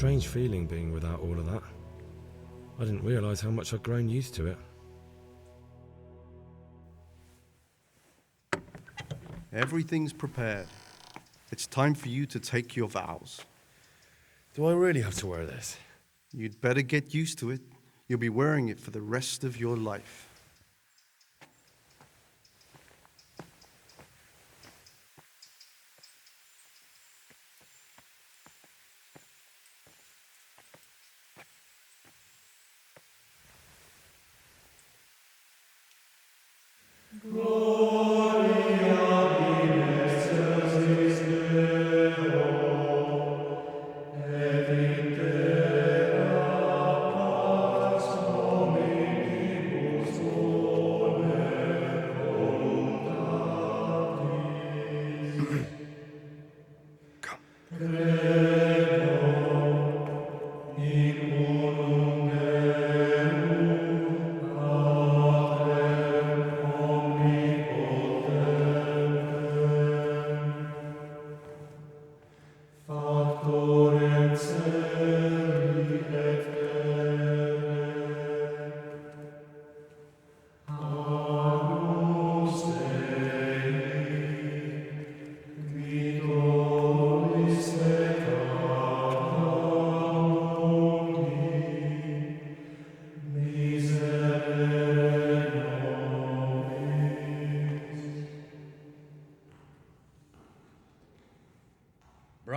strange feeling being without all of that. I didn't realize how much I'd grown used to it. Everything's prepared. It's time for you to take your vows. Do I really have to wear this? You'd better get used to it. You'll be wearing it for the rest of your life.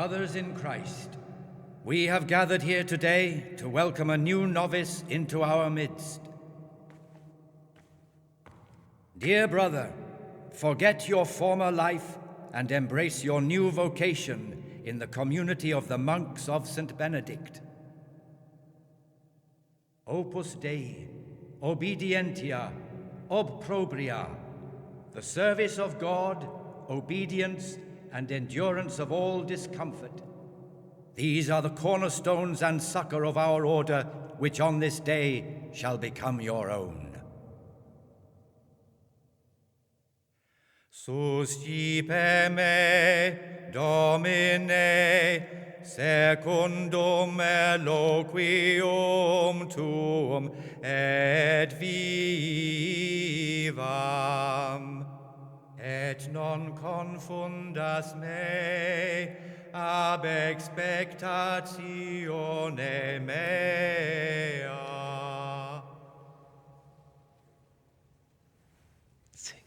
Brothers in Christ, we have gathered here today to welcome a new novice into our midst. Dear brother, forget your former life and embrace your new vocation in the community of the monks of St. Benedict. Opus Dei, obedientia, obprobria, the service of God, obedience, and endurance of all discomfort. These are the cornerstones and succor of our order, which on this day shall become your own. Suscipe me, Domine, secundum eloquium tuum, et vivam. Et non confundas me ab expectatione mea. Sing.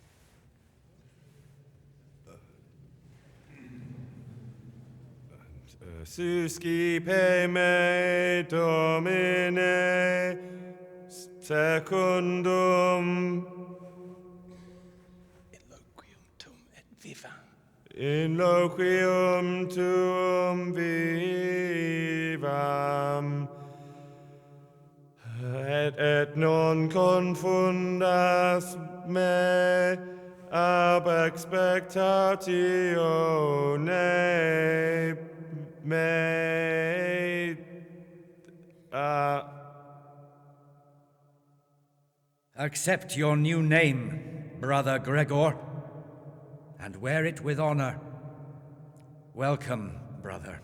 Suscipe me, Domine, secundum in loquium tuum vivam, et non confundas me ab expectatione mea. Accept your new name, Brother Gregor, and wear it with honor. Welcome, brother.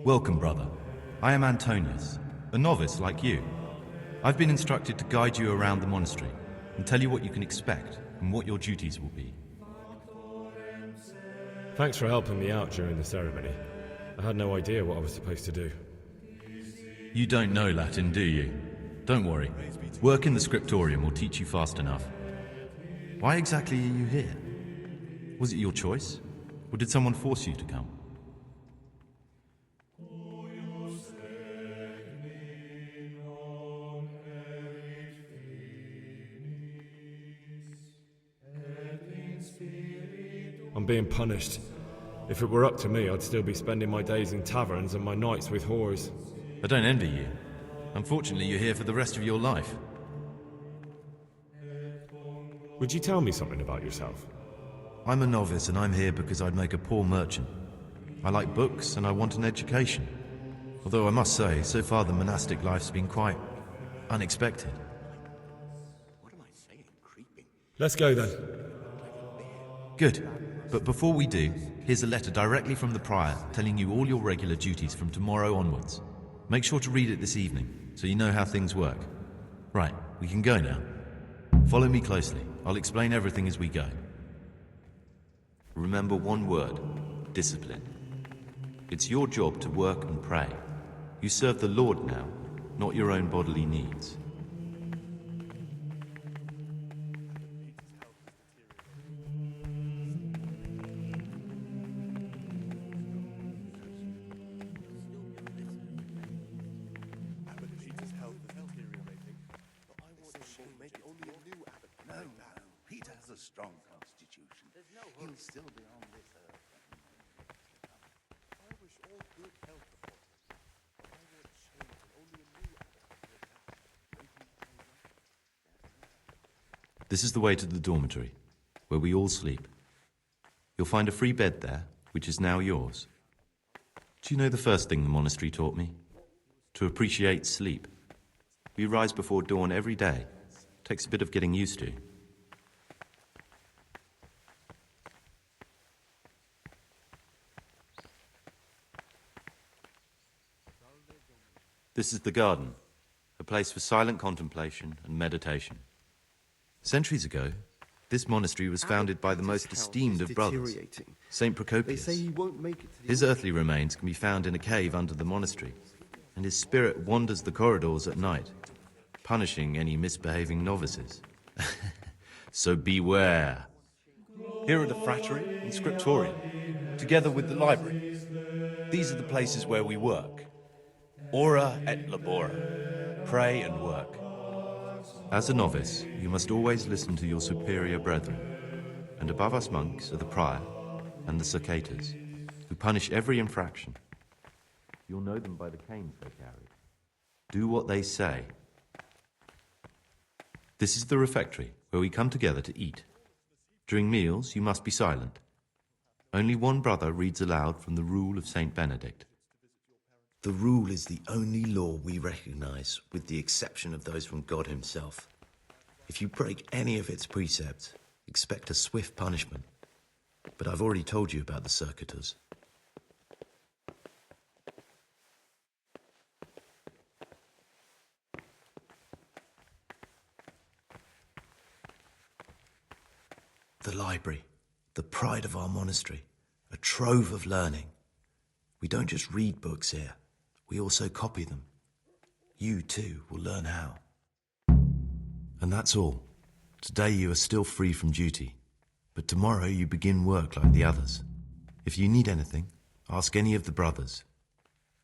Welcome, brother. I am Antonius, a novice like you. I've been instructed to guide you around the monastery and tell you what you can expect and what your duties will be. Thanks for helping me out during the ceremony. I had no idea what I was supposed to do. You don't know Latin, do you? Don't worry. Work in the scriptorium will teach you fast enough. Why exactly are you here? Was it your choice? Or did someone force you to come? I'm being punished. If it were up to me, I'd still be spending my days in taverns and my nights with whores. I don't envy you. Unfortunately, you're here for the rest of your life. Would you tell me something about yourself? I'm a novice and I'm here because I'd make a poor merchant. I like books and I want an education. Although I must say, so far the monastic life's been quite unexpected. Let's go then. Good. But before we do, here's a letter directly from the prior telling you all your regular duties from tomorrow onwards. Make sure to read it this evening, so you know how things work. Right, we can go now. Follow me closely. I'll explain everything as we go. Remember one word: discipline. It's your job to work and pray. You serve the Lord now, not your own bodily needs. Peter has a strong constitution. He'll still be on this earth. I wish all good health before but I want change and only a new This is the way to the dormitory, where we all sleep. You'll find a free bed there, which is now yours. Do you know the first thing the monastery taught me? To appreciate sleep. We rise before dawn every day. Takes a bit of getting used to. This is the garden, a place for silent contemplation and meditation. Centuries ago, this monastery was founded by the most esteemed of brothers, Saint Procopius. His earthly remains can be found in a cave under the monastery, and his spirit wanders the corridors at night, punishing any misbehaving novices. So beware. Here are the frattery and scriptorium, together with the library. These are the places where we work. Ora et labora, pray and work. As a novice, you must always listen to your superior brethren, and above us monks are the prior and the secretos, who punish every infraction. You'll know them by the canes they carry. Do what they say. This is the refectory, where we come together to eat. During meals, you must be silent. Only one brother reads aloud from the Rule of Saint Benedict. The rule is the only law we recognize, with the exception of those from God himself. If you break any of its precepts, expect a swift punishment. But I've already told you about the secretos. The library, the pride of our monastery, a trove of learning. We don't just read books here, we also copy them. You too will learn how. And that's all. Today you are still free from duty, but tomorrow you begin work like the others. If you need anything, ask any of the brothers.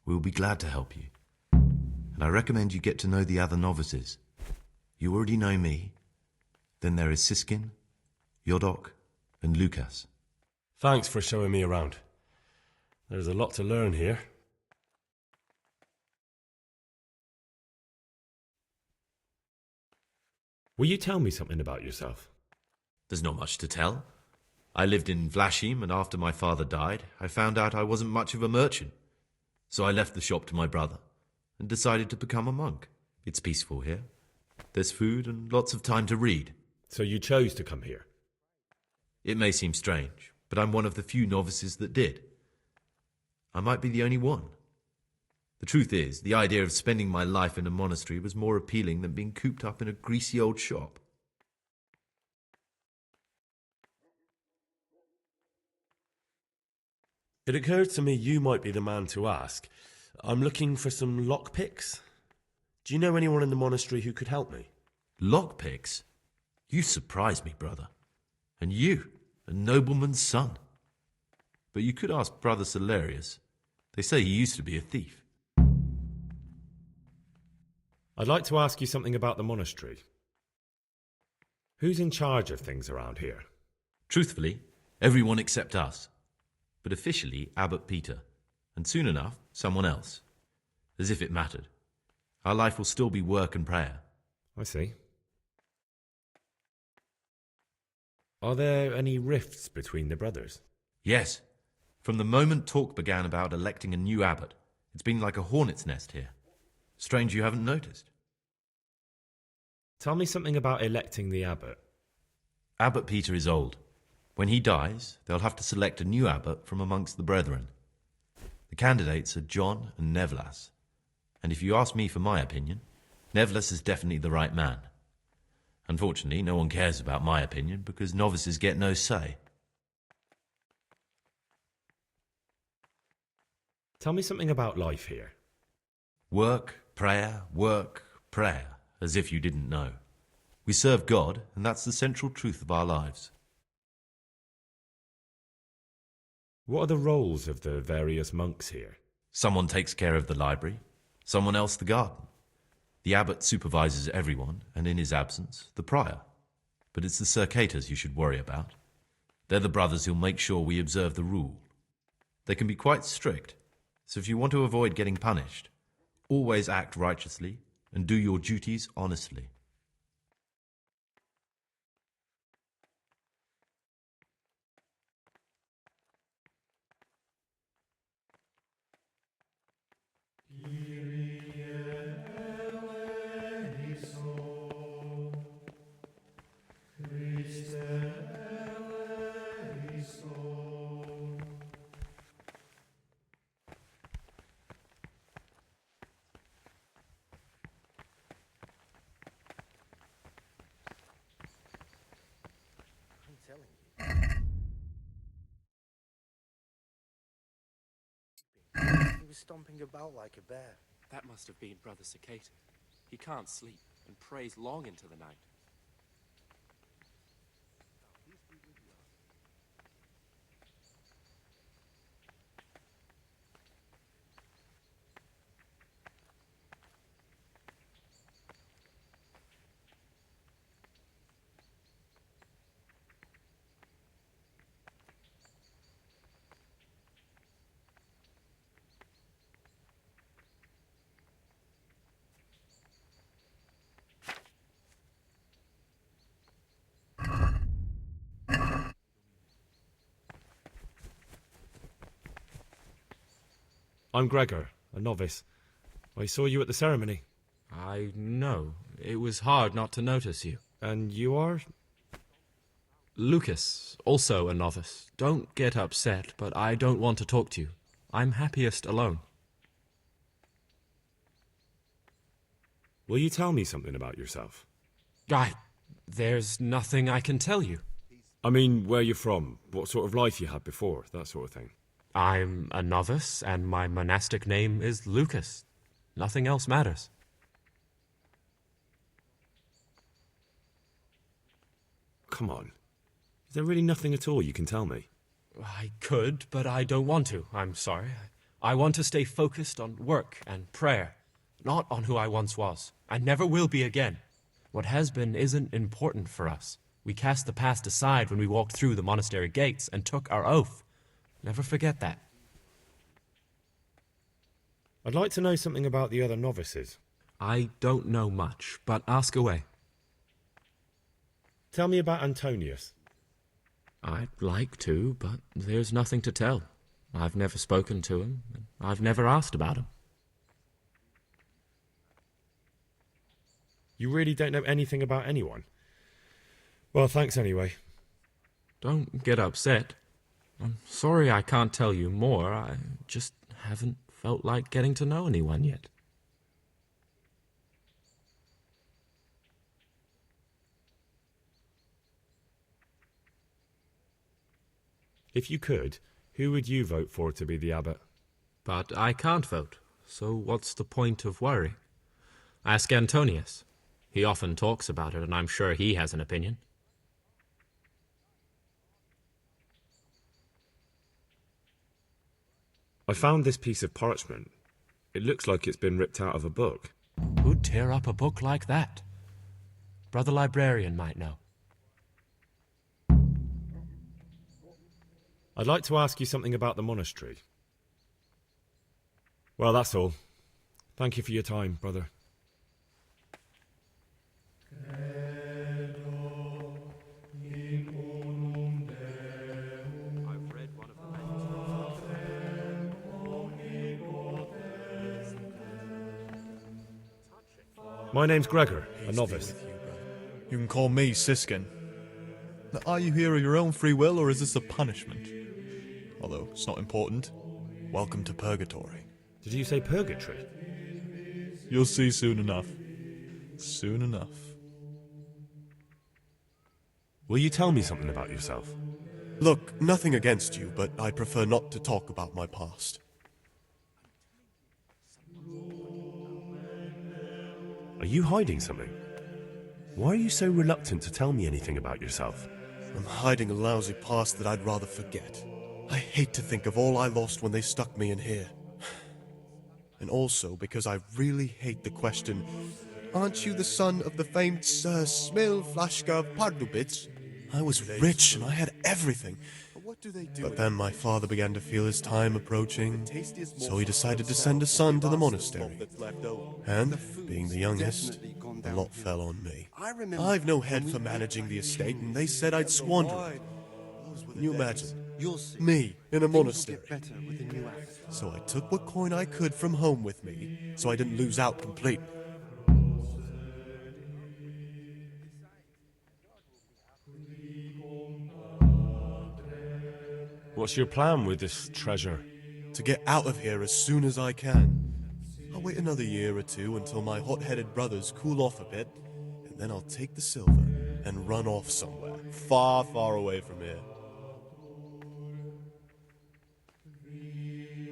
We'll be glad to help you. And I recommend you get to know the other novices. You already know me. Then there is Siskin, Yodok, and Lucas. Thanks for showing me around. There's a lot to learn here. Will you tell me something about yourself? There's not much to tell. I lived in Vlashim, and after my father died, I found out I wasn't much of a merchant. So I left the shop to my brother and decided to become a monk. It's peaceful here. There's food and lots of time to read. So you chose to come here? It may seem strange, but I'm one of the few novices that did. I might be the only one. The truth is, the idea of spending my life in a monastery was more appealing than being cooped up in a greasy old shop. It occurred to me you might be the man to ask. I'm looking for some lockpicks. Do you know anyone in the monastery who could help me? Lockpicks? You surprise me, brother. And you, a nobleman's son. But you could ask Brother Celerius. They say he used to be a thief. I'd like to ask you something about the monastery. Who's in charge of things around here? Truthfully, everyone except us. But officially, Abbot Peter. And soon enough, someone else. As if it mattered. Our life will still be work and prayer. I see. Are there any rifts between the brothers? Yes. From the moment talk began about electing a new abbot, It's been like a hornet's nest here. Strange you haven't noticed. Tell me something about electing the abbot. Abbot Peter is old. When he dies, they'll have to select a new abbot from amongst the brethren. The candidates are John and Nevlas. And if you ask me for my opinion, Nevlas is definitely the right man. Unfortunately, no one cares about my opinion because novices get no say. Tell me something about life here. Work, prayer, as if you didn't know. We serve God, and that's the central truth of our lives. What are the roles of the various monks here? Someone takes care of the library, someone else the garden. The abbot supervises everyone, and in his absence, the prior. But it's the secretos you should worry about. They're the brothers who'll make sure we observe the rule. They can be quite strict, so if you want to avoid getting punished, always act righteously and do your duties honestly. He was stomping about like a bear. That must have been Brother Cicada. He can't sleep and prays long into the night. I'm Gregor, a novice. I saw you at the ceremony. I know. It was hard not to notice you. And you are? Lucas, also a novice. Don't get upset, but I don't want to talk to you. I'm happiest alone. Will you tell me something about yourself? There's nothing I can tell you. I mean, where you're from, what sort of life you had before, that sort of thing. I'm a novice, and my monastic name is Lucas. Nothing else matters. Come on. Is there really nothing at all you can tell me? I could, but I don't want to. I'm sorry. I want to stay focused on work and prayer, not on who I once was. I never will be again. What has been isn't important for us. We cast the past aside when we walked through the monastery gates and took our oath. Never forget that. I'd like to know something about the other novices. I don't know much, but ask away. Tell me about Antonius. I'd like to, but there's nothing to tell. I've never spoken to him, and I've never asked about him. You really don't know anything about anyone? Well, thanks anyway. Don't get upset. I'm sorry I can't tell you more. I just haven't felt like getting to know anyone yet. If you could, who would you vote for to be the abbot? But I can't vote, so what's the point of worry? Ask Antonius. He often talks about it, and I'm sure he has an opinion. I found this piece of parchment. It looks like it's been ripped out of a book. Who'd tear up a book like that? Brother Librarian might know. I'd like to ask you something about the monastery. Well, that's all. Thank you for your time, brother. My name's Gregor, a novice. You can call me Siskin. Now, are you here of your own free will, or is this a punishment? Although it's not important. Welcome to Purgatory. Did you say purgatory? You'll see soon enough. Soon enough. Will you tell me something about yourself? Look, nothing against you, but I prefer not to talk about my past. Are you hiding something? Why are you so reluctant to tell me anything about yourself? I'm hiding a lousy past that I'd rather forget. I hate to think of all I lost when they stuck me in here. And also because I really hate the question, aren't you the son of the famed Sir Smil Flashka Pardubitz? I was rich and I had everything. But then my father began to feel his time approaching, so he decided to send a son to the monastery. And, being the youngest, a lot fell on me. I've no head for managing the estate, and they said I'd squander it. Can you imagine? Me, in a monastery. So I took what coin I could from home with me, so I didn't lose out completely. What's your plan with this treasure? To get out of here as soon as I can. I'll wait another year or two until my hot-headed brothers cool off a bit, and then I'll take the silver and run off somewhere, far, far away from here.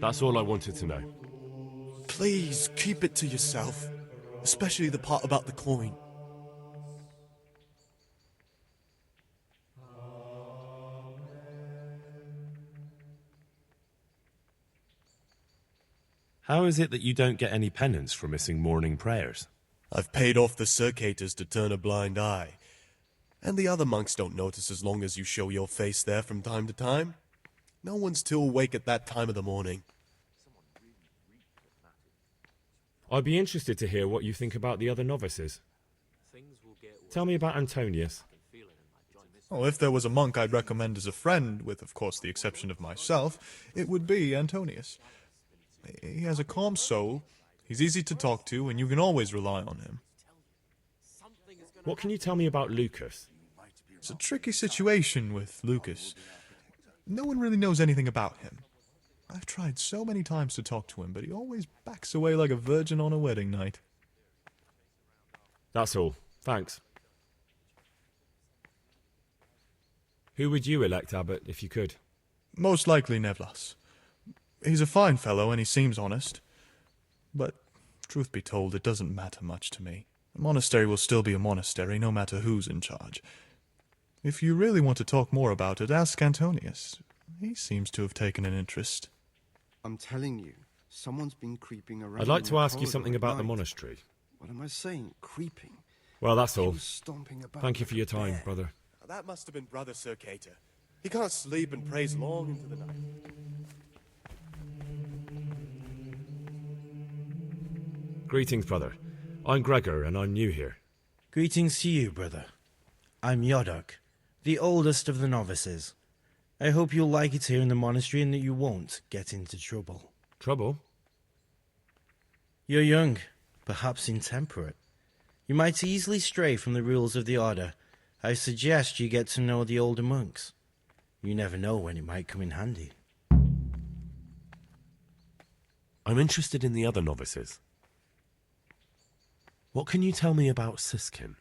That's all I wanted to know. Please, keep it to yourself, especially the part about the coin. How is it that you don't get any penance for missing morning prayers? I've paid off the secretos to turn a blind eye. And the other monks don't notice as long as you show your face there from time to time. No one's too awake at that time of the morning. I'd be interested to hear what you think about the other novices. Tell me about Antonius. Oh, if there was a monk I'd recommend as a friend, with, of course, the exception of myself, it would be Antonius. He has a calm soul, he's easy to talk to, and you can always rely on him. What can you tell me about Lucas? It's a tricky situation with Lucas. No one really knows anything about him. I've tried so many times to talk to him, but he always backs away like a virgin on a wedding night. That's all. Thanks. Who would you elect, Abbot, if you could? Most likely Nevlas. He's a fine fellow and he seems honest. But, truth be told, it doesn't matter much to me. A monastery will still be a monastery, no matter who's in charge. If you really want to talk more about it, ask Antonius. He seems to have taken an interest. I'm telling you, someone's been creeping around. I'd like to my ask you corridor something at about the night. monastery. What am I saying? Creeping. Well, that's He all. was stomping about Thank you like for your a time, bear. brother. That must have been Brother Circator. He can't sleep and prays long into the night. Greetings, brother. I'm Gregor, and I'm new here. Greetings to you, brother. I'm Yodok, the oldest of the novices. I hope you'll like it here in the monastery and that you won't get into trouble. Trouble? You're young, perhaps intemperate. You might easily stray from the rules of the order. I suggest you get to know the older monks. You never know when it might come in handy. I'm interested in the other novices. What can you tell me about Siskin?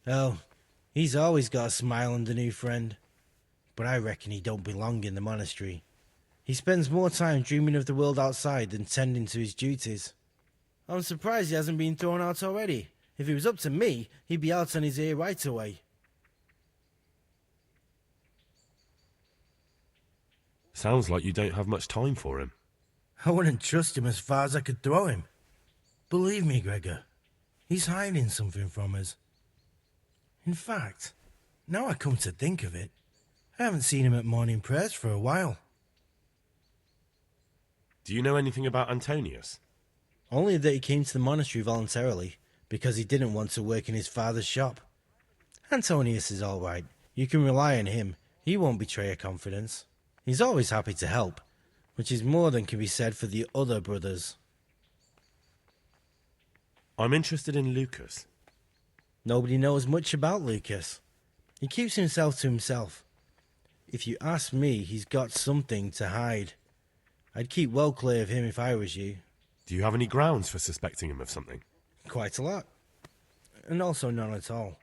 Oh, he's always got a smile on the new friend. But I reckon he don't belong in the monastery. He spends more time dreaming of the world outside than tending to his duties. I'm surprised he hasn't been thrown out already. If it was up to me, he'd be out on his ear right away. Sounds like you don't have much time for him. I wouldn't trust him as far as I could throw him. Believe me, Gregor, he's hiding something from us. In fact, now I come to think of it, I haven't seen him at morning prayers for a while. Do you know anything about Antonius? Only that he came to the monastery voluntarily, because he didn't want to work in his father's shop. Antonius is all right. You can rely on him. He won't betray your confidence. He's always happy to help, which is more than can be said for the other brothers. I'm interested in Lucas. Nobody knows much about Lucas. He keeps himself to himself. If you ask me, he's got something to hide. I'd keep well clear of him if I was you. Do you have any grounds for suspecting him of something? Quite a lot. And also none at all.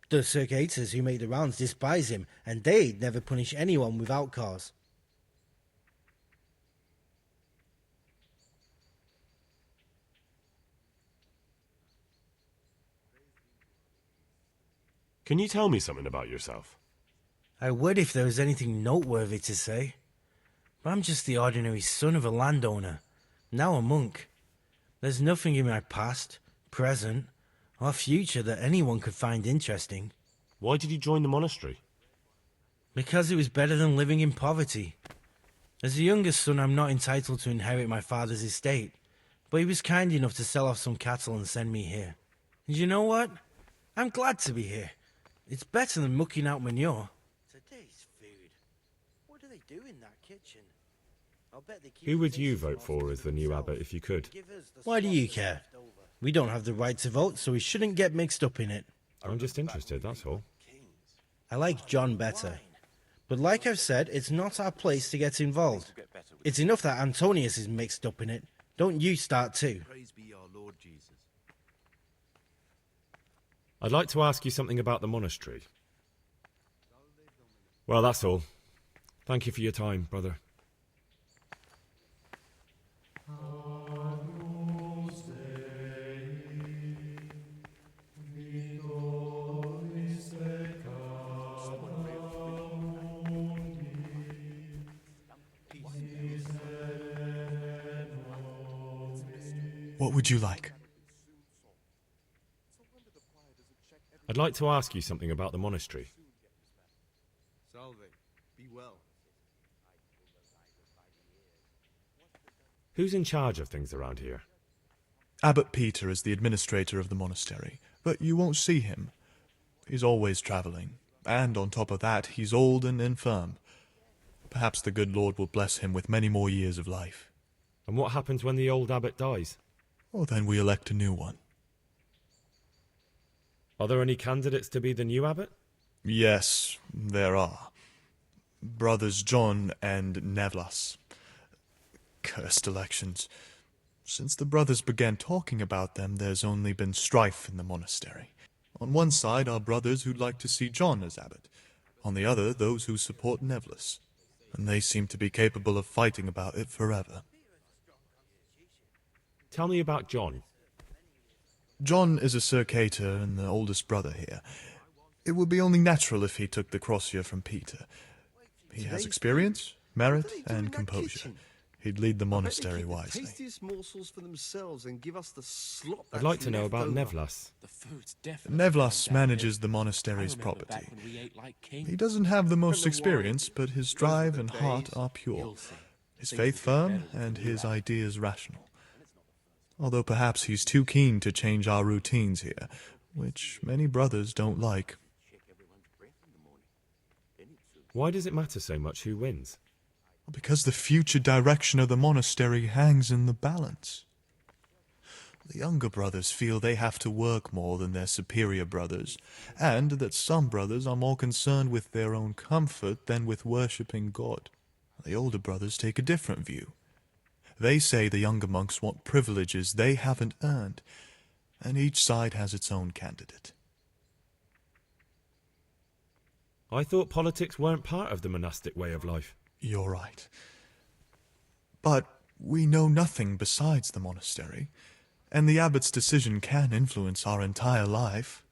The secretos who make the rounds despise him, and they'd never punish anyone without cause. Can you tell me something about yourself? I would if there was anything noteworthy to say. But I'm just the ordinary son of a landowner, now a monk. There's nothing in my past, present, or future that anyone could find interesting. Why did you join the monastery? Because it was better than living in poverty. As the youngest son, I'm not entitled to inherit my father's estate, but he was kind enough to sell off some cattle and send me here. And you know what? I'm glad to be here. It's better than mucking out manure. Today's food. What do they do in that kitchen? I'll bet they keep. Who would you vote for as the new abbot if you could? Why do you care? We don't have the right to vote, so we shouldn't get mixed up in it. I'm just interested, that's all. I like John better. But like I've said, it's not our place to get involved. It's enough that Antonius is mixed up in it. Don't you start too. Praise be our Lord Jesus. I'd like to ask you something about the monastery. Well, that's all. Thank you for your time, brother. What would you like? I'd like to ask you something about the monastery. Salve. Be well. Who's in charge of things around here? Abbot Peter is the administrator of the monastery, but you won't see him. He's always traveling, and on top of that, he's old and infirm. Perhaps the good Lord will bless him with many more years of life. And what happens when the old abbot dies? Oh, then we elect a new one. Are there any candidates to be the new abbot? Yes, there are. Brothers John and Nevlas. Cursed elections. Since the brothers began talking about them, there's only been strife in the monastery. On one side are brothers who'd like to see John as abbot. On the other, those who support Nevlas. And they seem to be capable of fighting about it forever. Tell me about John. John is a Circator and the oldest brother here. It would be only natural if he took the crosier from Peter. He has experience, merit, and composure. He'd lead the monastery wisely. Morsels for themselves and give us the slop. I'd like to know about Nevlas. Nevlas manages the monastery's property. He doesn't have the most experience, but his drive and heart are pure. His faith firm, and his ideas rational. Although perhaps he's too keen to change our routines here, which many brothers don't like. Why does it matter so much who wins? Because the future direction of the monastery hangs in the balance. The younger brothers feel they have to work more than their superior brothers, and that some brothers are more concerned with their own comfort than with worshipping God. The older brothers take a different view. They say the younger monks want privileges they haven't earned, and each side has its own candidate. I thought politics weren't part of the monastic way of life. You're right. But we know nothing besides the monastery, and the abbot's decision can influence our entire life.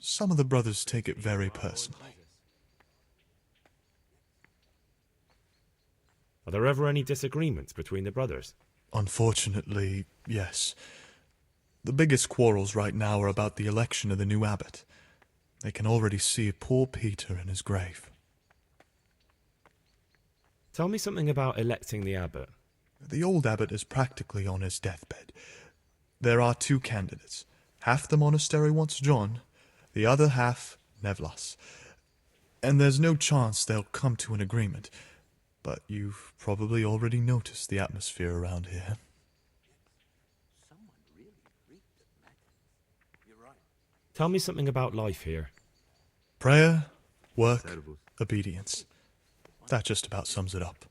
Some of the brothers take it very personally. Are there ever any disagreements between the brothers? Unfortunately, yes. The biggest quarrels right now are about the election of the new abbot. They can already see poor Peter in his grave. Tell me something about electing the abbot. The old abbot is practically on his deathbed. There are two candidates. Half the monastery wants John, the other half Nevlas. And there's no chance they'll come to an agreement. But you've probably already noticed the atmosphere around here. Tell me something about life here. Prayer, work, obedience. That just about sums it up.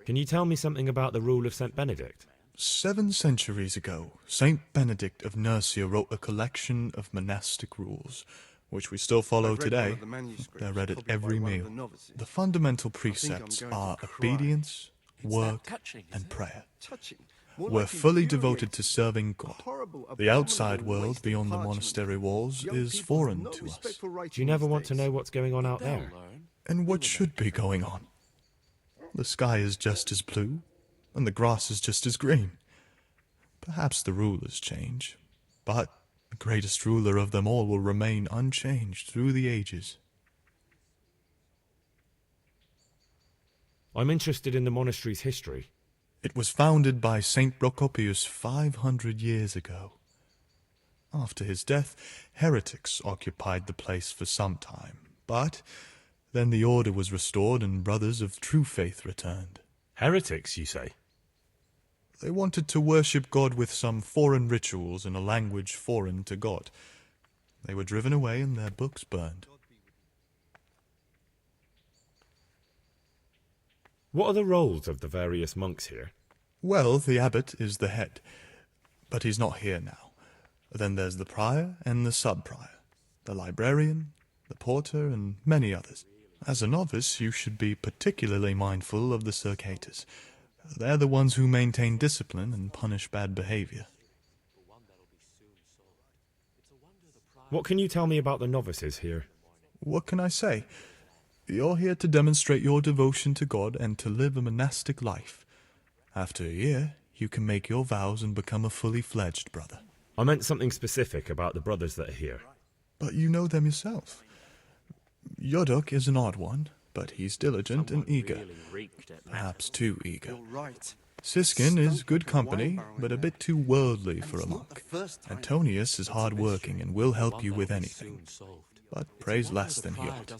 Can you tell me something about the rule of St. Benedict? 7 centuries ago, Saint Benedict of Nursia wrote a collection of monastic rules, which we still follow today. They're read at every meal. The fundamental precepts are obedience, work, and prayer. We're fully devoted to serving God. The outside world beyond the monastery walls is foreign to us. Do you never want to know what's going on out there? And what should be going on? The sky is just as blue, and the grass is just as green. Perhaps the rulers change, but the greatest ruler of them all will remain unchanged through the ages. I'm interested in the monastery's history. It was founded by Saint Procopius 500 years ago. After his death, heretics occupied the place for some time, but then the order was restored and brothers of true faith returned. Heretics, you say? They wanted to worship God with some foreign rituals in a language foreign to God. They were driven away and their books burned. What are the roles of the various monks here? Well, the abbot is the head, but he's not here now. Then there's the prior and the sub-prior, the librarian, the porter, and many others. As a novice, you should be particularly mindful of the secretos. They're the ones who maintain discipline and punish bad behavior. What can you tell me about the novices here? What can I say? You're here to demonstrate your devotion to God and to live a monastic life. After a year, you can make your vows and become a fully fledged brother. I meant something specific about the brothers that are here. But you know them yourself. Yodok is an odd one, but he's diligent and eager. Perhaps too eager. Siskin is good company, but a bit too worldly for a monk. Antonius is hard-working and will help you with anything, but prays less than he ought.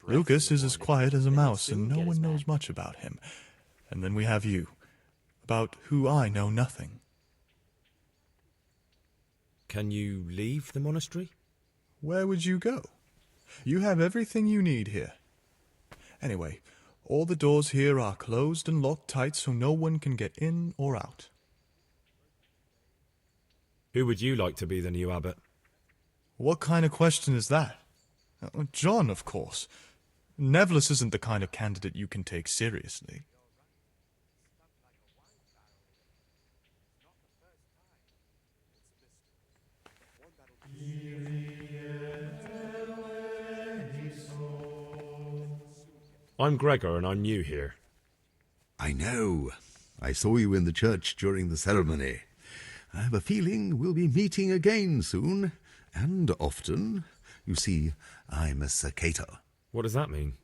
Lucas is as quiet as a mouse, and no one knows much about him. And then we have you, about who I know nothing. Can you leave the monastery? Where would you go? You have everything you need here. Anyway, all the doors here are closed and locked tight so no one can get in or out. Who would you like to be the new abbot? What kind of question is that? John, of course. Nevlis isn't the kind of candidate you can take seriously. I'm Gregor and I'm new here. I know. I saw you in the church during the ceremony. I have a feeling we'll be meeting again soon, and often. You see, I'm a secreto. What does that mean?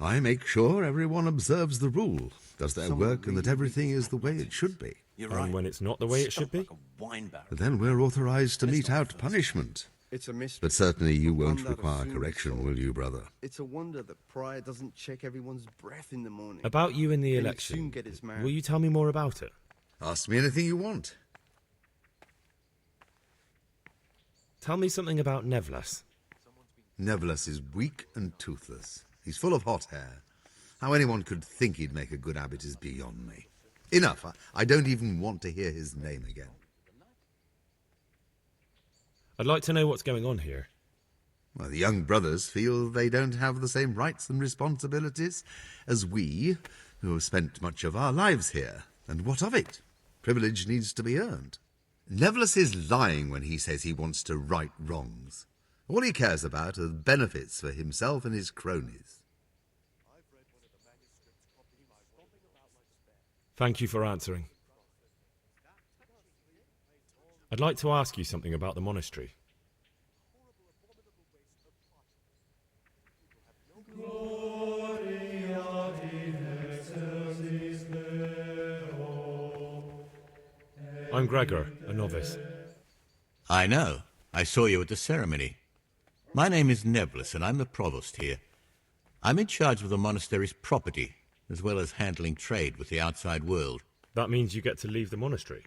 I make sure everyone observes the rule, does their work, and that everything is the way it should be. And when it's not the way it should be? Then we're authorized to mete out punishment. It's a mystery. But certainly you won't One that require assumes correction, soul. will you, brother? It's a wonder that Prior doesn't check everyone's breath in the morning. About you in the He'll election. soon get his man. Will you tell me more about it? Ask me anything you want. Tell me something about Nevlas. Nevlas is weak and toothless. He's full of hot hair. How anyone could think he'd make a good abbot is beyond me. Enough. I don't even want to hear his name again. I'd like to know what's going on here. Well, the young brothers feel they don't have the same rights and responsibilities as we, who have spent much of our lives here. And what of it? Privilege needs to be earned. Nevlis is lying when he says he wants to right wrongs. All he cares about are the benefits for himself and his cronies. Thank you for answering. I'd like to ask you something about the monastery. I'm Gregor, a novice. I know. I saw you at the ceremony. My name is Nevlis, and I'm the provost here. I'm in charge of the monastery's property, as well as handling trade with the outside world. That means you get to leave the monastery?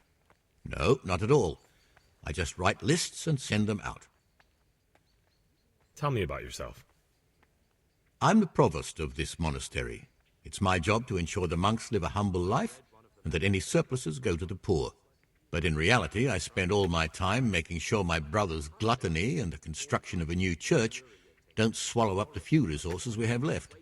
No, not at all. I just write lists and send them out. Tell me about yourself. I'm the provost of this monastery. It's my job to ensure the monks live a humble life and that any surpluses go to the poor. But in reality, I spend all my time making sure my brother's gluttony and the construction of a new church don't swallow up the few resources we have left.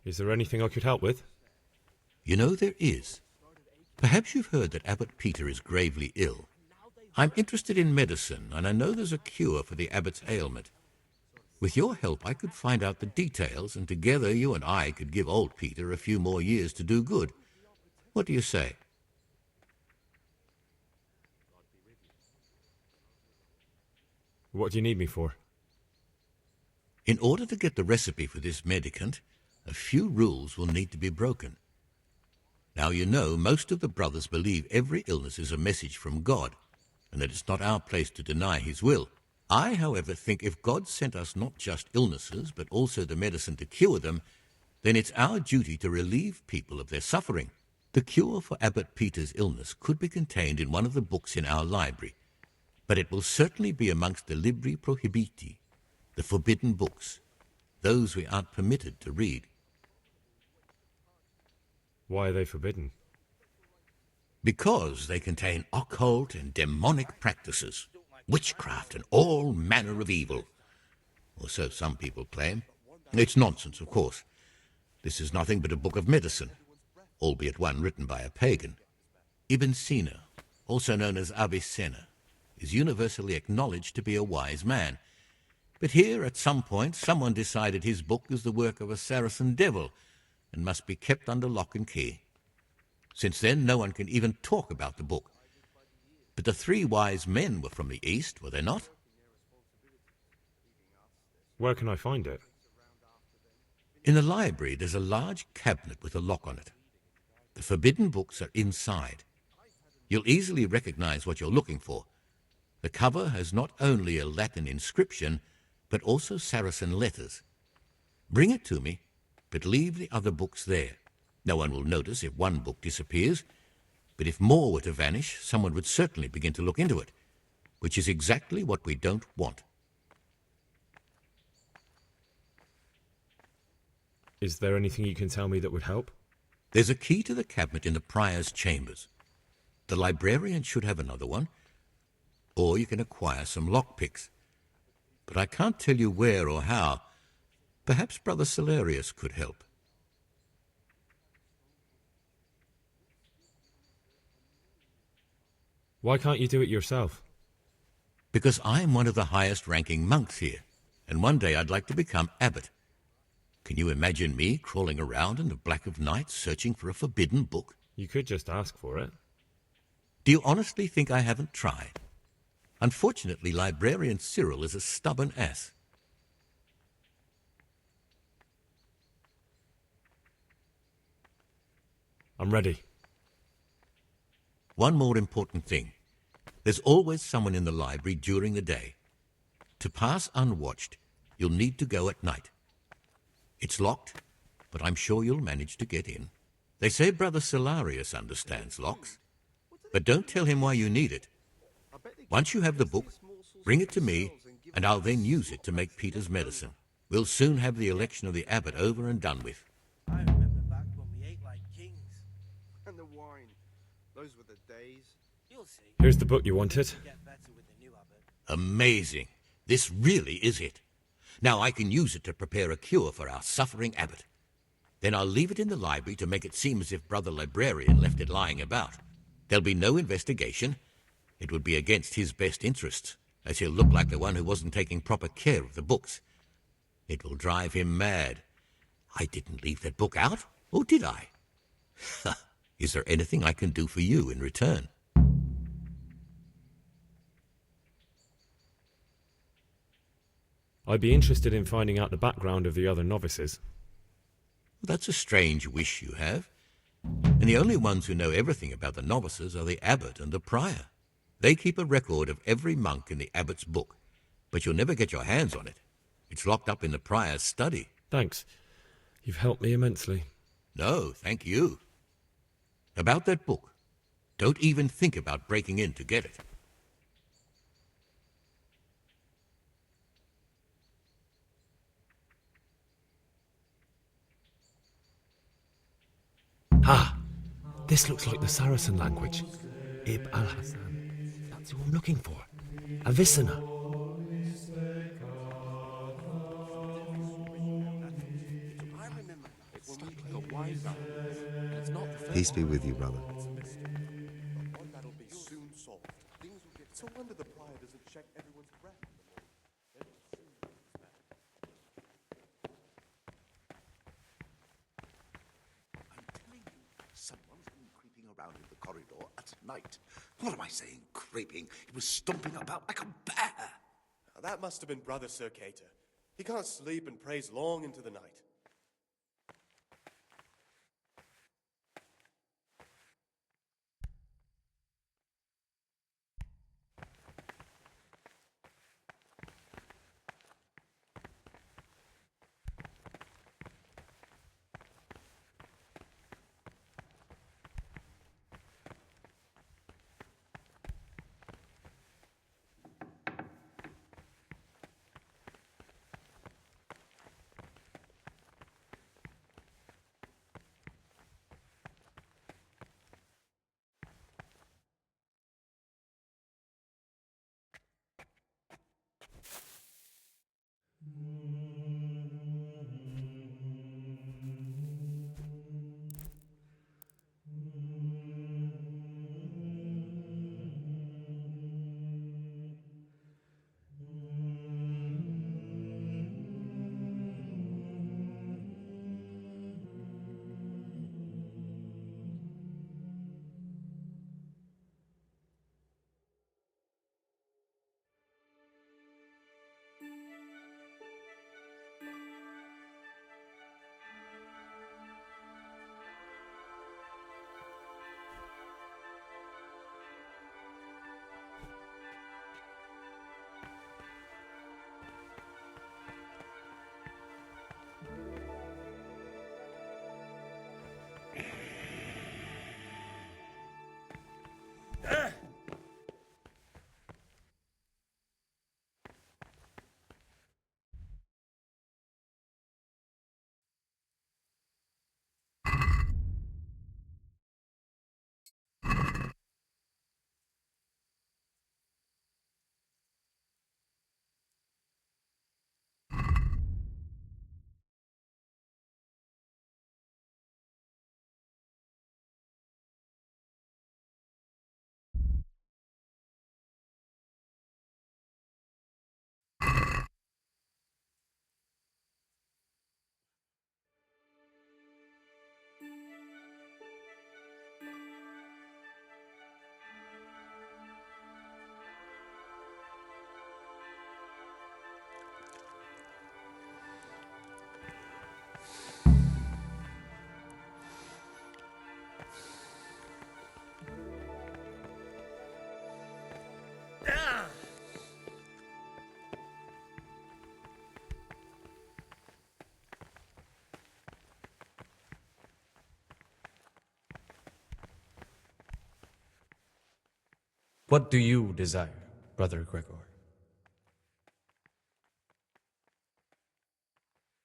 Is there anything I could help with? You know, there is. Perhaps you've heard that Abbot Peter is gravely ill. I'm interested in medicine, and I know there's a cure for the abbot's ailment. With your help, I could find out the details, and together you and I could give old Peter a few more years to do good. What do you say? What do you need me for? In order to get the recipe for this medicament, a few rules will need to be broken. Now, you know, most of the brothers believe every illness is a message from God, and that it's not our place to deny his will. I, however, think if God sent us not just illnesses, but also the medicine to cure them, then it's our duty to relieve people of their suffering. The cure for Abbot Peter's illness could be contained in one of the books in our library, but it will certainly be amongst the libri prohibiti, the forbidden books, those we aren't permitted to read. Why are they forbidden? Because they contain occult and demonic practices, witchcraft and all manner of evil. Or so some people claim. It's nonsense, of course. This is nothing but a book of medicine, albeit one written by a pagan. Ibn Sina, also known as Avicenna, is universally acknowledged to be a wise man. But here, at some point, someone decided his book is the work of a Saracen devil and must be kept under lock and key. Since then, no one can even talk about the book. But the three wise men were from the East, were they not? Where can I find it? In the library, there's a large cabinet with a lock on it. The forbidden books are inside. You'll easily recognize what you're looking for. The cover has not only a Latin inscription, but also Saracen letters. Bring it to me, but leave the other books there. No one will notice if one book disappears, but if more were to vanish, someone would certainly begin to look into it, which is exactly what we don't want. Is there anything you can tell me that would help? There's a key to the cabinet in the prior's chambers. The librarian should have another one, or you can acquire some lockpicks. But I can't tell you where or how. Perhaps Brother Celarius could help. Why can't you do it yourself? Because I'm one of the highest-ranking monks here, and one day I'd like to become abbot. Can you imagine me crawling around in the black of night searching for a forbidden book? You could just ask for it. Do you honestly think I haven't tried? Unfortunately, Librarian Cyril is a stubborn ass. I'm ready. One more important thing. There's always someone in the library during the day. To pass unwatched, you'll need to go at night. It's locked, but I'm sure you'll manage to get in. They say Brother Celarius understands locks, but don't tell him why you need it. Once you have the book, bring it to me, and I'll then use it to make Peter's medicine. We'll soon have the election of the abbot over and done with. I remember back when we ate like kings. And the wine. Those were the days. You'll see. Here's the book you wanted. Get better with the new abbot. Amazing. This really is it. Now I can use it to prepare a cure for our suffering abbot. Then I'll leave it in the library to make it seem as if Brother Librarian left it lying about. There'll be no investigation. It would be against his best interests, as he'll look like the one who wasn't taking proper care of the books. It will drive him mad. I didn't leave that book out, or did I? Is there anything I can do for you in return? I'd be interested in finding out the background of the other novices. That's a strange wish you have. And the only ones who know everything about the novices are the abbot and the prior. They keep a record of every monk in the abbot's book, but you'll never get your hands on it. It's locked up in the prior's study. Thanks. You've helped me immensely. No, thank you. About that book, don't even think about breaking in to get it. Ah, this looks like the Saracen language. Ib al-Hassan. That's who I'm looking for. Avicenna. Peace be with you, brother. That'll be soon solved. It's no wonder the prior doesn't check everyone's breath in the morning. I'm telling you, someone's been creeping around in the corridor at night. What am I saying, creeping? It was stomping about like a bear. Now, that must have been Brother Sir Cater. He can't sleep and prays long into the night. What do you desire, Brother Gregor?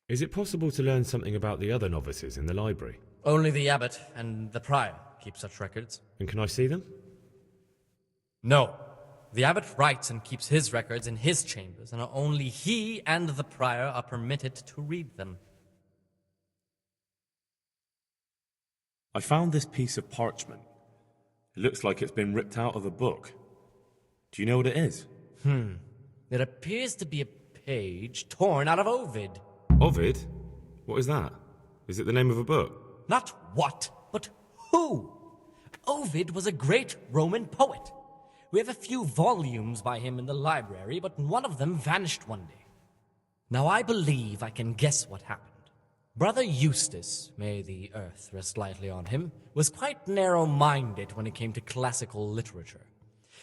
Is it possible to learn something about the other novices in the library? Only the abbot and the prior keep such records. And can I see them? No. The abbot writes and keeps his records in his chambers, and only he and the prior are permitted to read them. I found this piece of parchment. It looks like it's been ripped out of a book. Do you know what it is? It appears to be a page torn out of Ovid. Ovid? What is that? Is it the name of a book? Not what, but who. Ovid was a great Roman poet. We have a few volumes by him in the library, but one of them vanished one day. Now I believe I can guess what happened. Brother Eustace, may the earth rest lightly on him, was quite narrow-minded when it came to classical literature.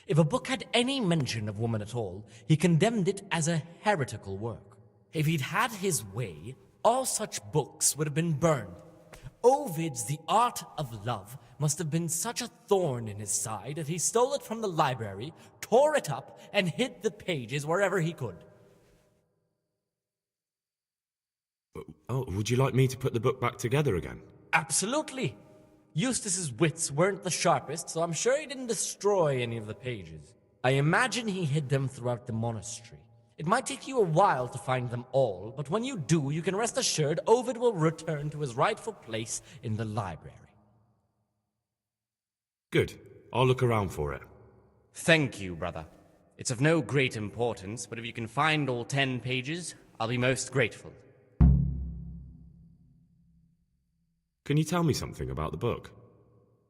If a book had any mention of woman at all, he condemned it as a heretical work. If he'd had his way, all such books would have been burned. Ovid's The Art of Love must have been such a thorn in his side that he stole it from the library, tore it up, and hid the pages wherever he could. Oh, would you like me to put the book back together again? Absolutely. Eustace's wits weren't the sharpest, so I'm sure he didn't destroy any of the pages. I imagine he hid them throughout the monastery. It might take you a while to find them all, but when you do, you can rest assured Ovid will return to his rightful place in the library. Good. I'll look around for it. Thank you, brother. It's of no great importance, but if you can find all 10 pages, I'll be most grateful. Can you tell me something about the book?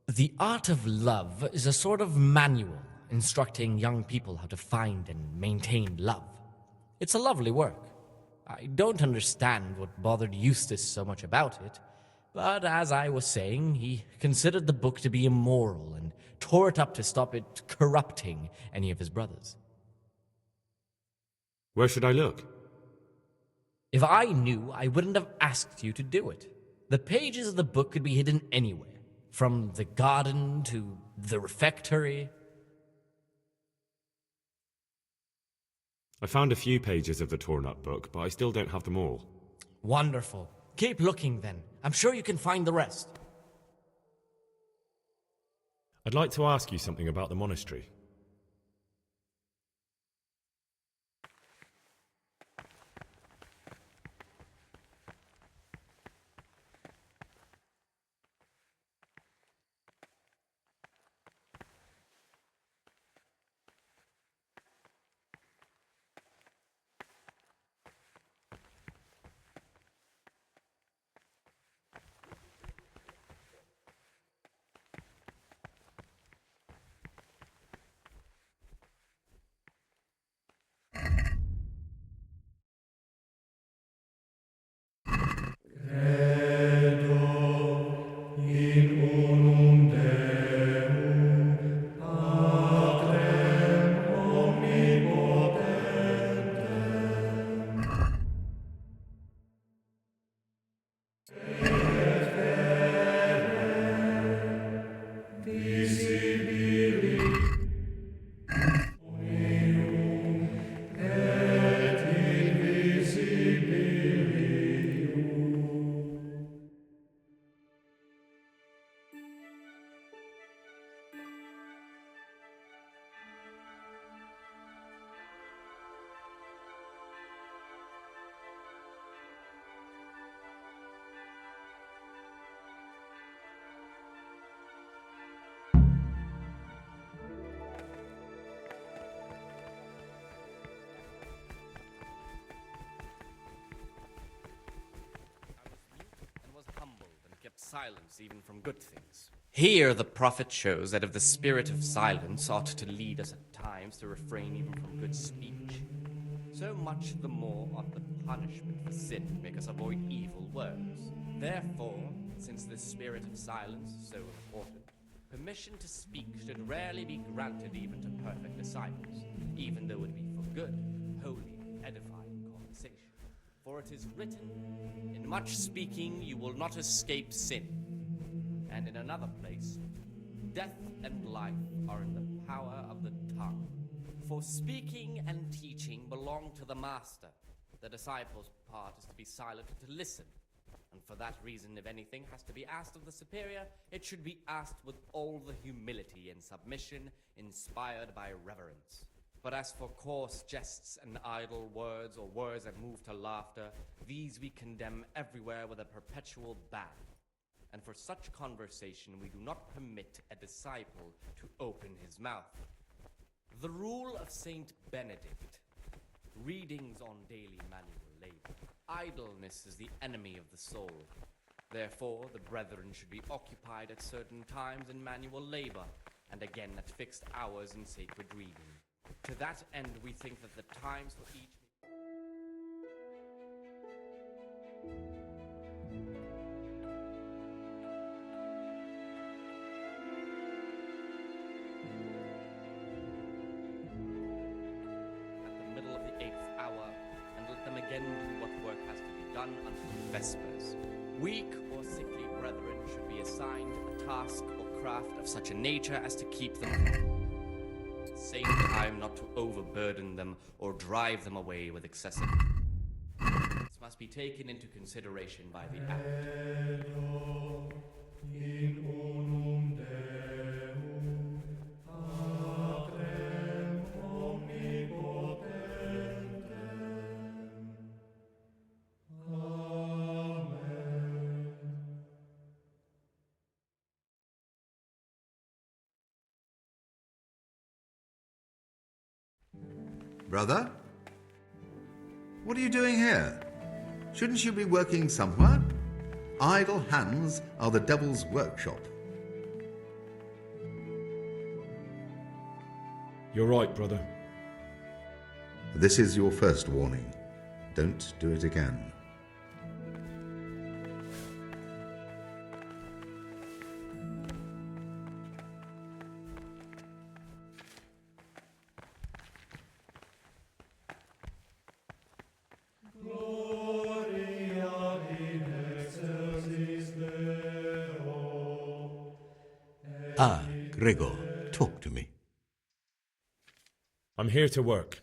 The Art of Love is a sort of manual instructing young people how to find and maintain love. It's a lovely work. I don't understand what bothered Eustace so much about it, but as I was saying, he considered the book to be immoral and tore it up to stop it corrupting any of his brothers. Where should I look? If I knew, I wouldn't have asked you to do it. The pages of the book could be hidden anywhere, from the garden to the refectory. I found a few pages of the torn-up book, but I still don't have them all. Wonderful. Keep looking, then. I'm sure you can find the rest. I'd like to ask you something about the monastery. Silence even from good things. Here the prophet shows that if the spirit of silence ought to lead us at times to refrain even from good speech, so much the more ought the punishment for sin make us avoid evil words. Therefore, since this spirit of silence is so important, permission to speak should rarely be granted even to perfect disciples, even though it be for good, holy, edifying conversation. For it is written, "In much speaking you will not escape sin." And in another place, "Death and life are in the power of the tongue." For speaking and teaching belong to the master. The disciple's part is to be silent and to listen. And for that reason, if anything has to be asked of the superior, it should be asked with all the humility and submission inspired by reverence. But as for coarse jests and idle words, or words that move to laughter, these we condemn everywhere with a perpetual ban. And for such conversation we do not permit a disciple to open his mouth. The rule of Saint Benedict, readings on daily manual labor. Idleness is the enemy of the soul. Therefore, the brethren should be occupied at certain times in manual labor, and again at fixed hours in sacred reading. To that end, we think that the times for each... again do what work has to be done until Vespers. Weak or sickly brethren should be assigned a task or craft of such a nature as to keep them at the same time not to overburden them or drive them away with excessive. This must be taken into consideration by the abbot. Brother? What are you doing here? Shouldn't you be working somewhere? Idle hands are the devil's workshop. You're right, brother. This is your first warning. Don't do it again. Ah, Gregor, talk to me. I'm here to work.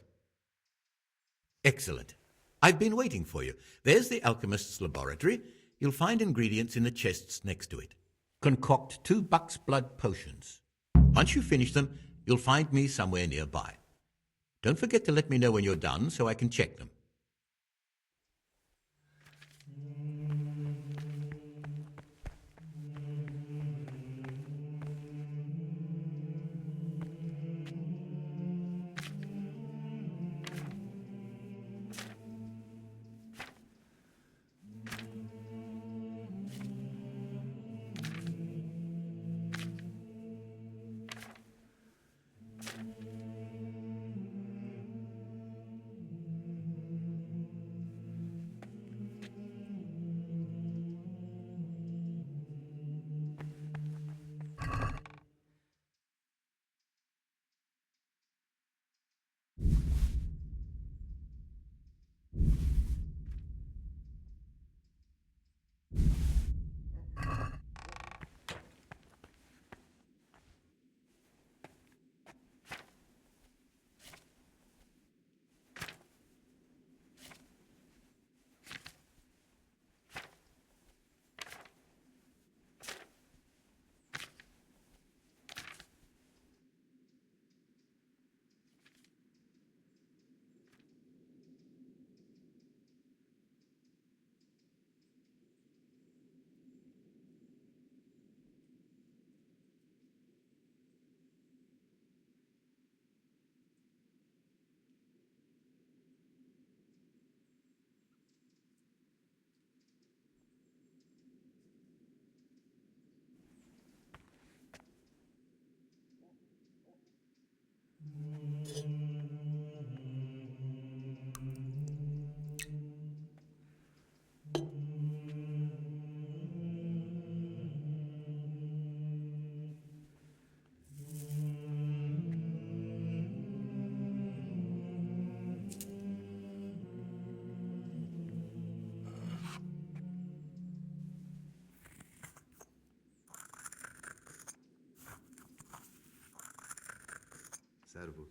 Excellent. I've been waiting for you. There's the alchemist's laboratory. You'll find ingredients in the chests next to it. Concoct 2 buck's blood potions. Once you finish them, you'll find me somewhere nearby. Don't forget to let me know when you're done so I can check them. Servus.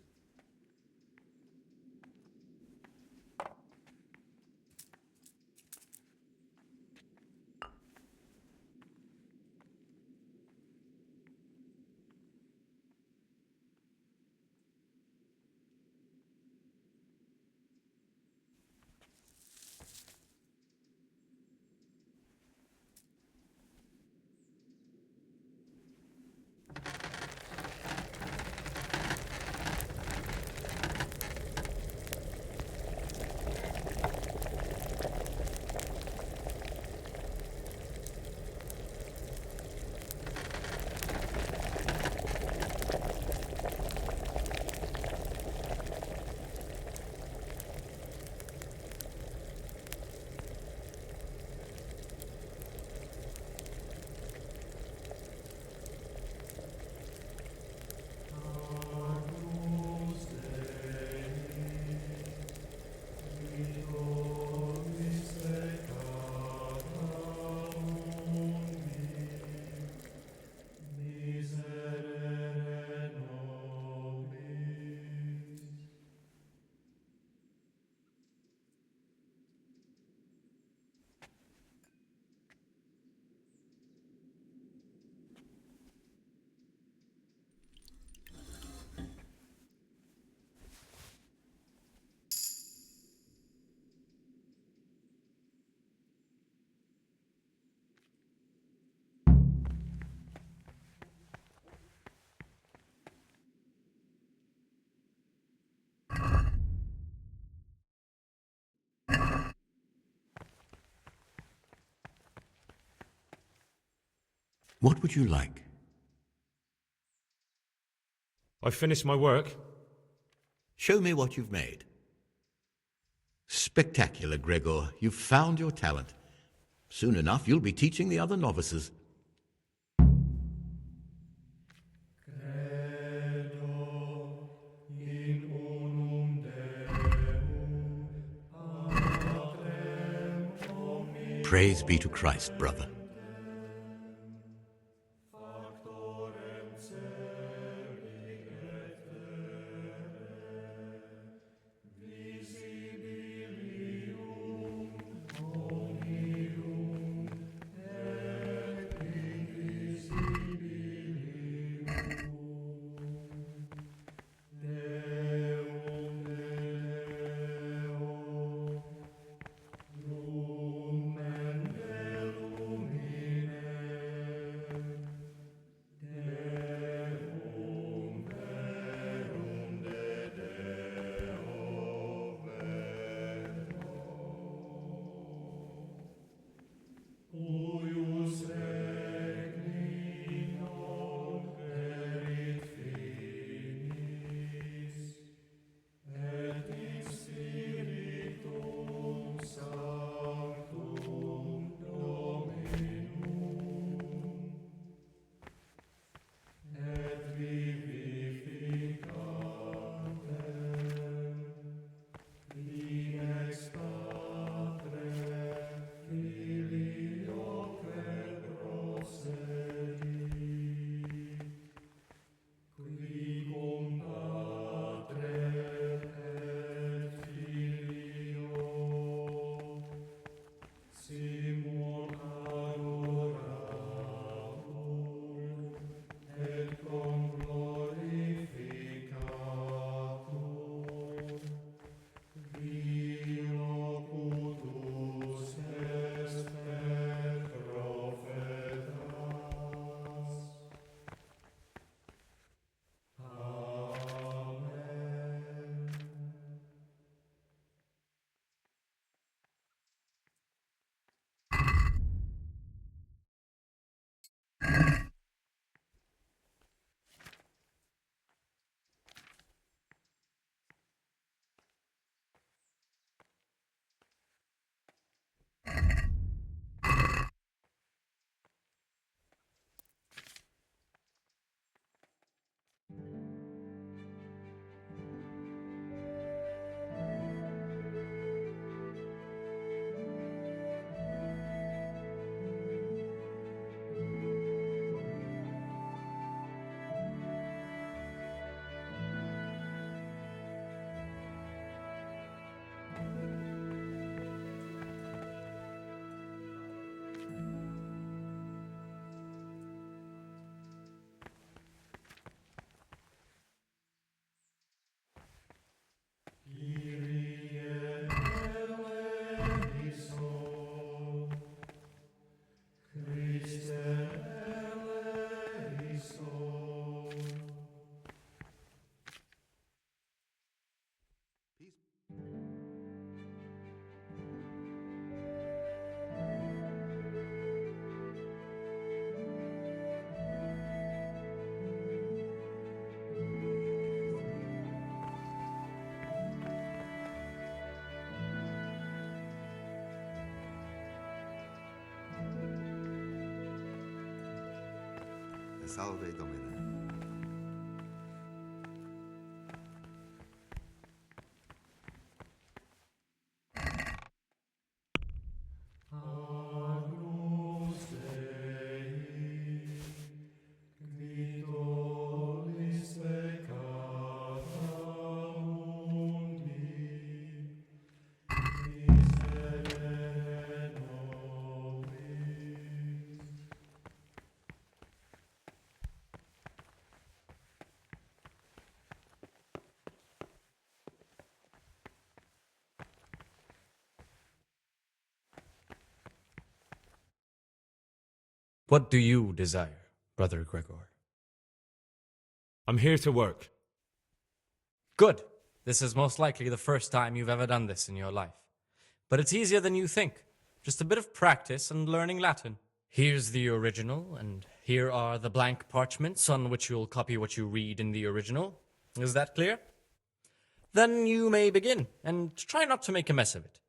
What would you like? I've finished my work. Show me what you've made. Spectacular, Gregor. You've found your talent. Soon enough, you'll be teaching the other novices. Praise be to Christ, brother. Salve Domine. What do you desire, Brother Gregor? I'm here to work. Good. This is most likely the first time you've ever done this in your life. But it's easier than you think. Just a bit of practice and learning Latin. Here's the original, and Here are the blank parchments on which you'll copy what you read in the original. Is that clear? Then you may begin, and try not to make a mess of it.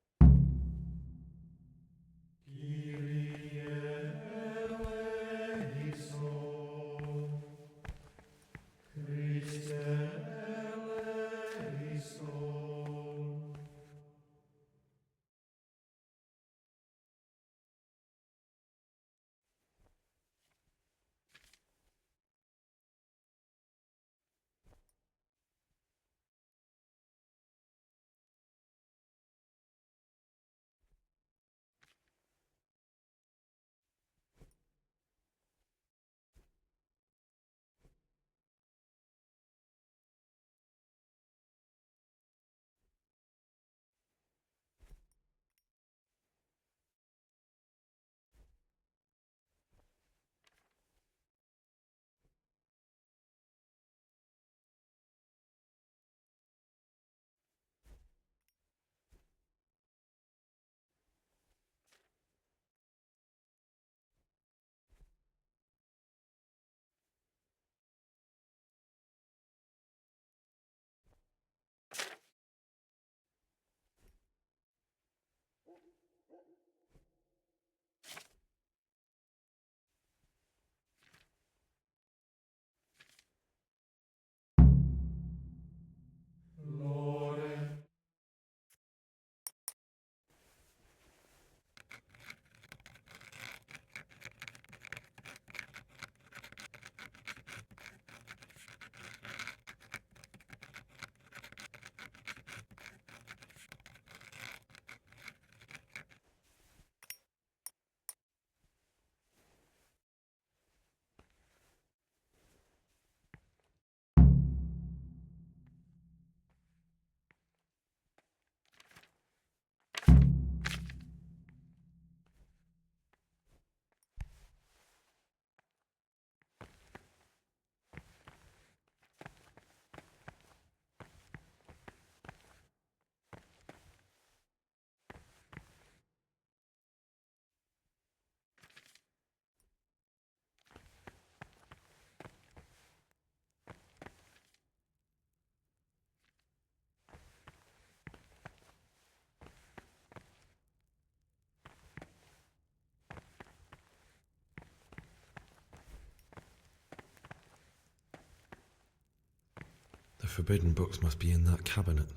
The forbidden books must be in that cabinet.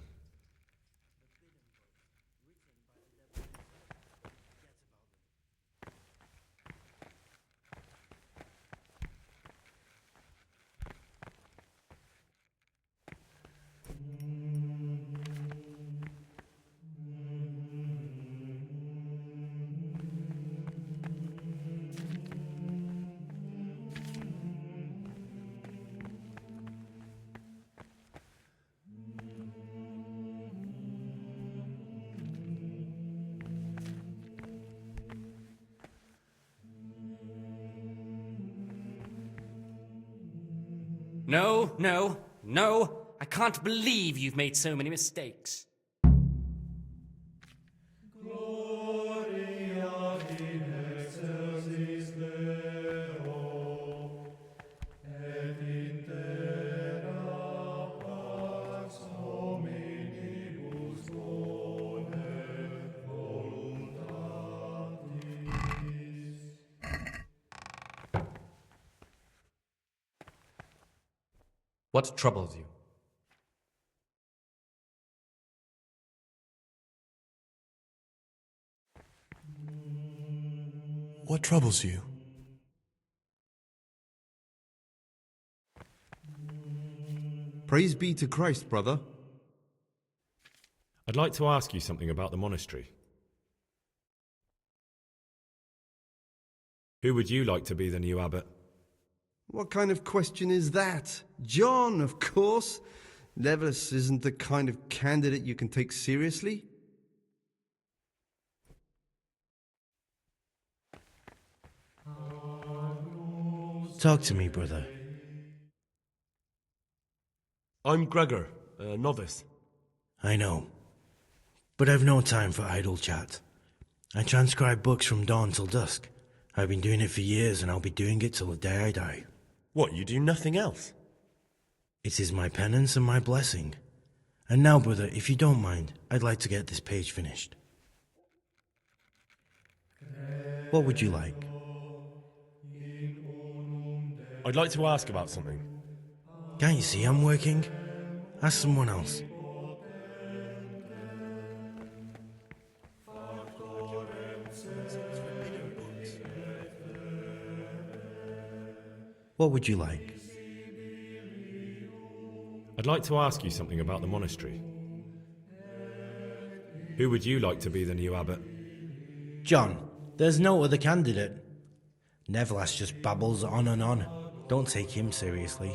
No, no, no. I can't believe you've made so many mistakes. What troubles you? What troubles you? Praise be to Christ, brother. I'd like to ask you something about the monastery. Who would you like to be the new abbot? What kind of question is that? John, of course. Levis isn't the kind of candidate you can take seriously. Talk to me, brother. I'm Gregor, a novice. I know, but I've no time for idle chat. I transcribe books from dawn till dusk. I've been doing it for years, and I'll be doing it till the day I die. What, you do nothing else? It is my penance and my blessing. And now, brother, if you don't mind, I'd like to get this page finished. What would you like? I'd like to ask about something. Can't you see I'm working? Ask someone else. What would you like? I'd like to ask you something about the monastery. Who would you like to be the new abbot? John, there's no other candidate. Neverlas just babbles on and on. Don't take him seriously.